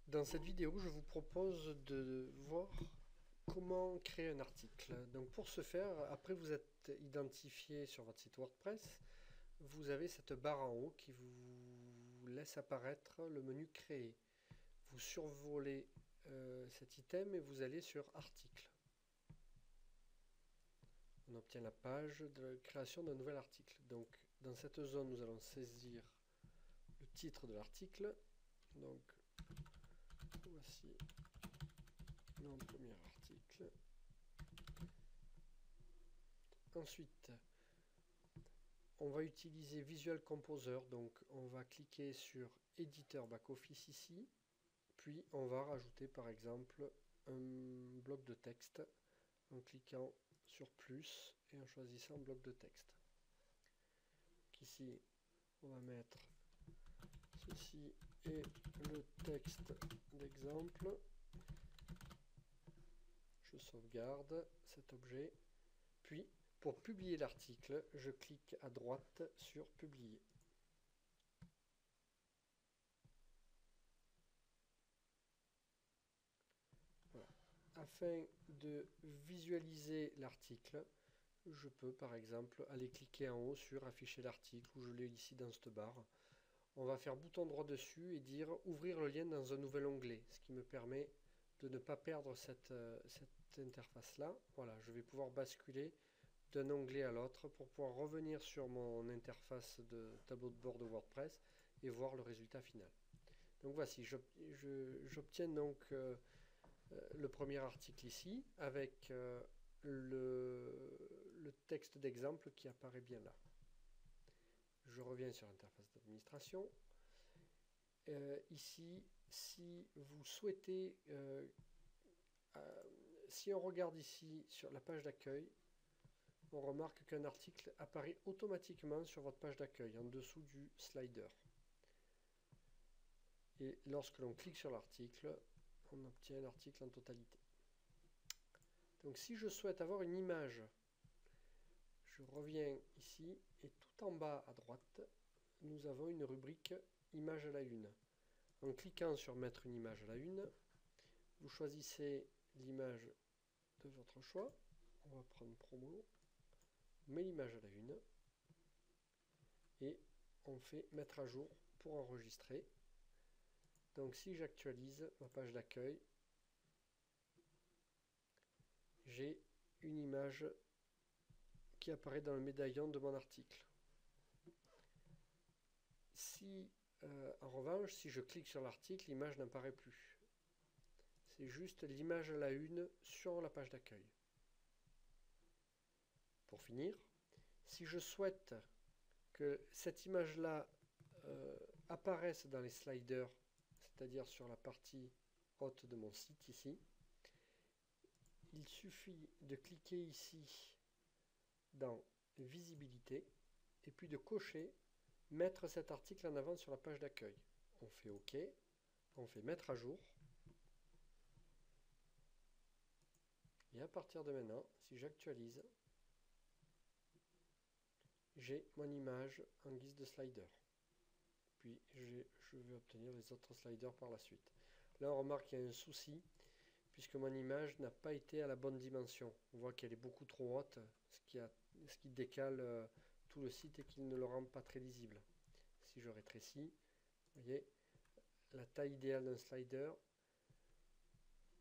Dans cette vidéo, je vous propose de voir comment créer un article. Donc pour ce faire, après vous êtes identifié sur votre site WordPress, vous avez cette barre en haut qui vous laisse apparaître le menu Créer. Vous survolez cet item et vous allez sur Article. On obtient la page de création d'un nouvel article. Donc dans cette zone, nous allons saisir le titre de l'article. Donc voici mon premier article. Ensuite, on va utiliser Visual Composer, donc on va cliquer sur Éditeur Back-Office ici, puis on va rajouter par exemple un bloc de texte en cliquant sur plus et en choisissant bloc de texte. Donc ici, on va mettre ceci est le texte d'exemple. Je sauvegarde cet objet, puis pour publier l'article, je clique à droite sur Publier. Voilà. Afin de visualiser l'article, je peux par exemple aller cliquer en haut sur Afficher l'article, où je l'ai ici dans cette barre. On va faire bouton droit dessus et dire Ouvrir le lien dans un nouvel onglet, ce qui me permet de ne pas perdre cette interface-là. Voilà, je vais pouvoir basculer d'un onglet à l'autre pour pouvoir revenir sur mon interface de tableau de bord de WordPress et voir le résultat final. Donc voici, j'obtiens donc le premier article ici avec le texte d'exemple qui apparaît bien là. Je reviens sur l'interface d'administration. Ici, si vous souhaitez, si on regarde ici sur la page d'accueil, on remarque qu'un article apparaît automatiquement sur votre page d'accueil en dessous du slider. Et lorsque l'on clique sur l'article, on obtient l'article en totalité. Donc si je souhaite avoir une image, je reviens ici et tout en bas à droite, nous avons une rubrique Image à la une. En cliquant sur Mettre une image à la une, vous choisissez l'image de votre choix. On va prendre Promo, on met l'image à la une et on fait Mettre à jour pour enregistrer. Donc si j'actualise ma page d'accueil, j'ai une image qui apparaît dans le médaillon de mon article. Si en revanche, si je clique sur l'article, l'image n'apparaît plus. C'est juste l'image à la une sur la page d'accueil. Pour finir, si je souhaite que cette image-là apparaisse dans les sliders, c'est-à-dire sur la partie haute de mon site ici, il suffit de cliquer ici dans Visibilité et puis de cocher Mettre cet article en avant sur la page d'accueil. On fait OK, on fait Mettre à jour. Et à partir de maintenant, si j'actualise, j'ai mon image en guise de slider. Puis je vais obtenir les autres sliders par la suite. Là, on remarque qu'il y a un souci, puisque mon image n'a pas été à la bonne dimension. On voit qu'elle est beaucoup trop haute, ce qui décale tout le site et qui ne le rend pas très lisible. Si je rétrécis, vous voyez, la taille idéale d'un slider,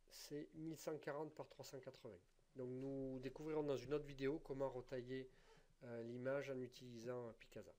c'est 1140 par 380. Donc nous découvrirons dans une autre vidéo comment retailler l'image en utilisant Picasa.